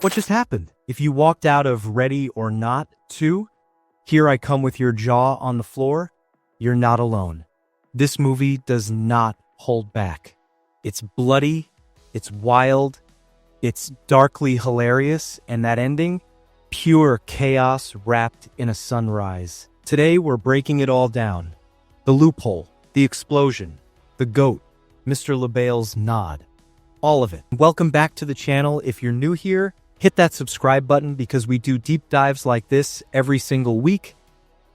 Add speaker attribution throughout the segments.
Speaker 1: What just happened? If you walked out of Ready or Not 2, Here I Come with your jaw on the floor, you're not alone. This movie does not hold back. It's bloody, it's wild, it's darkly hilarious, and that ending, pure chaos wrapped in a sunrise. Today, we're breaking it all down. The loophole, the explosion, the goat, Mr. LaBelle's nod. All of it. Welcome back to the channel. If you're new here, hit that subscribe button because we do deep dives like this every single week.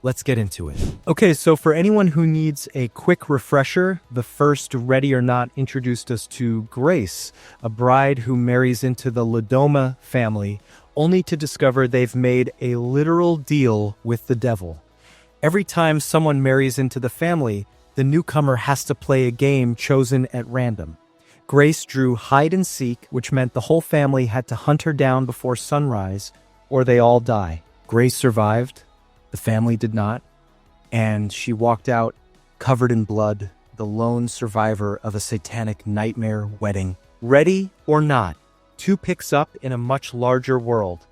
Speaker 1: Let's get into it. Okay, so for anyone who needs a quick refresher, the first Ready or Not introduced us to Grace, a bride who marries into the Ladoma family, only to discover they've made a literal deal with the devil. Every time someone marries into the family, the newcomer has to play a game chosen at random. Grace drew hide and seek, which meant the whole family had to hunt her down before sunrise, or they all die. Grace survived, the family did not, and she walked out covered in blood, the lone survivor of a satanic nightmare wedding. Ready or Not, 2 picks up in a much larger world.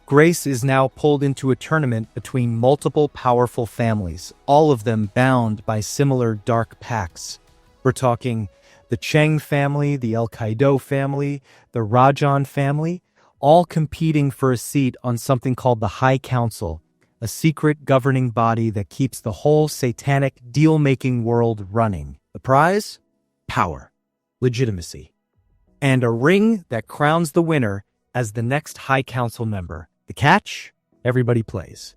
Speaker 1: Grace is now pulled into a tournament between multiple powerful families, all of them bound by similar dark pacts. We're talking the Cheng family, the El Kaido family, the Rajan family, all competing for a seat on something called the High Council, a secret governing body that keeps the whole satanic deal-making world running. The prize? Power, legitimacy, and a ring that crowns the winner as the next High Council member. The catch? Everybody plays.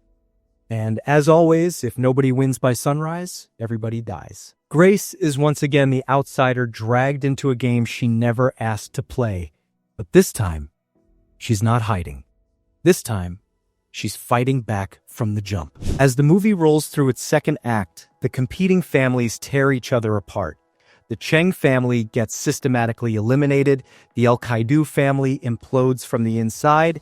Speaker 1: And as always, if nobody wins by sunrise, everybody dies. Grace is once again the outsider dragged into a game she never asked to play. But this time, she's not hiding. This time, she's fighting back from the jump. As the movie rolls through its second act, the competing families tear each other apart. The Cheng family gets systematically eliminated. The El Kaido family implodes from the inside.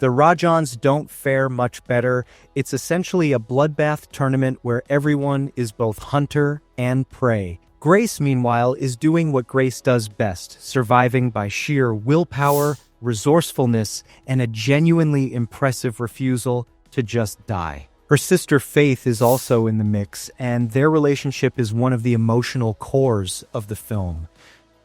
Speaker 1: The Rajans don't fare much better. It's essentially a bloodbath tournament where everyone is both hunter and prey. Grace, meanwhile, is doing what Grace does best, surviving by sheer willpower, resourcefulness, and a genuinely impressive refusal to just die. Her sister Faith is also in the mix, and their relationship is one of the emotional cores of the film.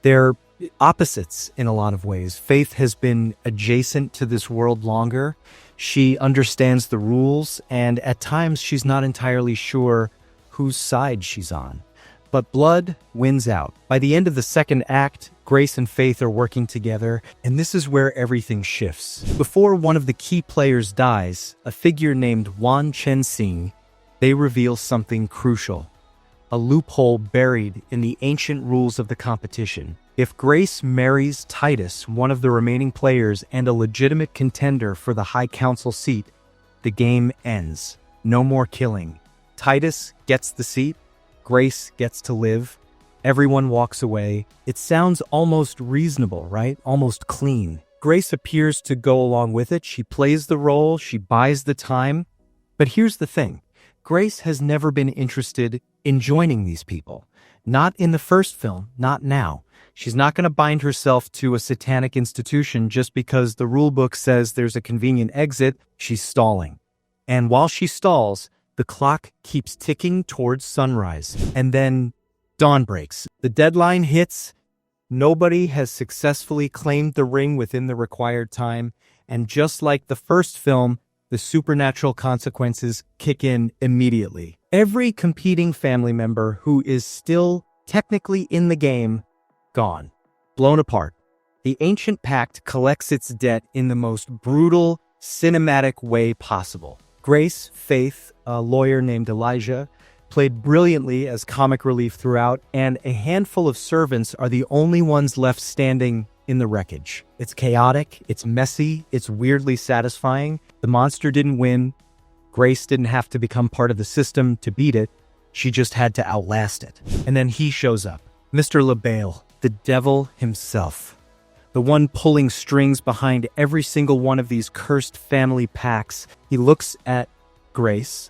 Speaker 1: They're opposites in a lot of ways. Faith has been adjacent to this world longer. She understands the rules, and at times she's not entirely sure whose side she's on. But blood wins out. By the end of the second act, Grace and Faith are working together, and this is where everything shifts. Before one of the key players dies, a figure named Wan Chen Sing, they reveal something crucial. A loophole buried in the ancient rules of the competition. If Grace marries Titus, one of the remaining players and a legitimate contender for the High Council seat, the game ends. No more killing. Titus gets the seat, Grace gets to live, everyone walks away. It sounds almost reasonable, right? Almost clean. Grace appears to go along with it. She plays the role, she buys the time. But here's the thing. Grace has never been interested in joining these people. Not in the first film, not now. She's not going to bind herself to a satanic institution just because the rulebook says there's a convenient exit. She's stalling. And while she stalls, the clock keeps ticking towards sunrise. And then dawn breaks. The deadline hits. Nobody has successfully claimed the ring within the required time. And just like the first film, the supernatural consequences kick in immediately. Every competing family member who is still technically in the game, gone. Blown apart. The ancient pact collects its debt in the most brutal, cinematic way possible. Grace, Faith, a lawyer named Elijah, played brilliantly as comic relief throughout, and a handful of servants are the only ones left standing in the wreckage. It's chaotic, it's messy, it's weirdly satisfying. The monster didn't win. Grace didn't have to become part of the system to beat it. She just had to outlast it. And then he shows up. Mr. LaBelle, the devil himself. The one pulling strings behind every single one of these cursed family pacts. He looks at Grace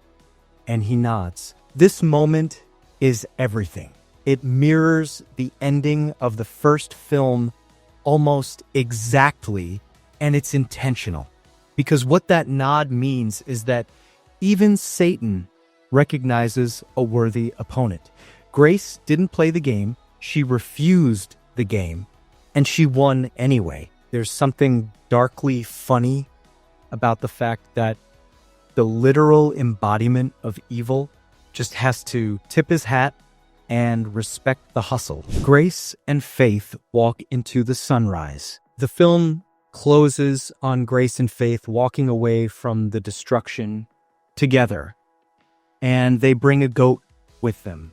Speaker 1: and he nods. This moment is everything. It mirrors the ending of the first film almost exactly, And it's intentional. Because what that nod means is that even Satan recognizes a worthy opponent. Grace didn't play the game, she refused the game, and she won anyway. There's something darkly funny about the fact that the literal embodiment of evil just has to tip his hat and respect the hustle. Grace and Faith walk into the sunrise. The film closes on Grace and Faith walking away from the destruction together, and they bring a goat with them.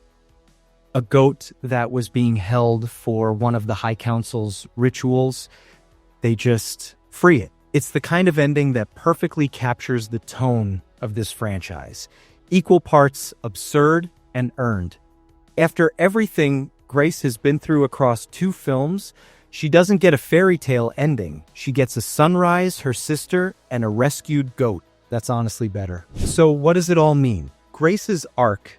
Speaker 1: A goat that was being held for one of the High Council's rituals. They just free it. It's the kind of ending that perfectly captures the tone of this franchise. Equal parts absurd and earned. After everything Grace has been through across 2 films, she doesn't get a fairy tale ending. She gets a sunrise, her sister, and a rescued goat. That's honestly better. So what does it all mean? Grace's arc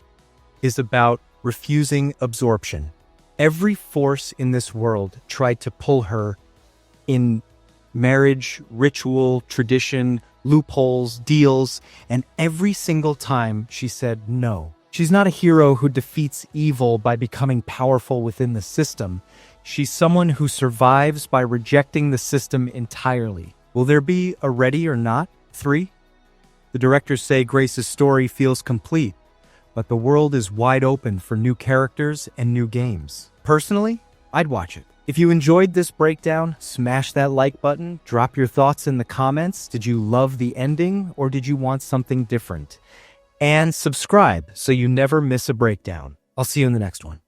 Speaker 1: is about refusing absorption. Every force in this world tried to pull her in marriage, ritual, tradition, loopholes, deals, and every single time she said no. She's not a hero who defeats evil by becoming powerful within the system. She's someone who survives by rejecting the system entirely. Will there be a Ready or Not 3? The directors say Grace's story feels complete, but the world is wide open for new characters and new games. Personally, I'd watch it. If you enjoyed this breakdown, smash that like button, drop your thoughts in the comments. Did you love the ending or did you want something different? And subscribe so you never miss a breakdown. I'll see you in the next one.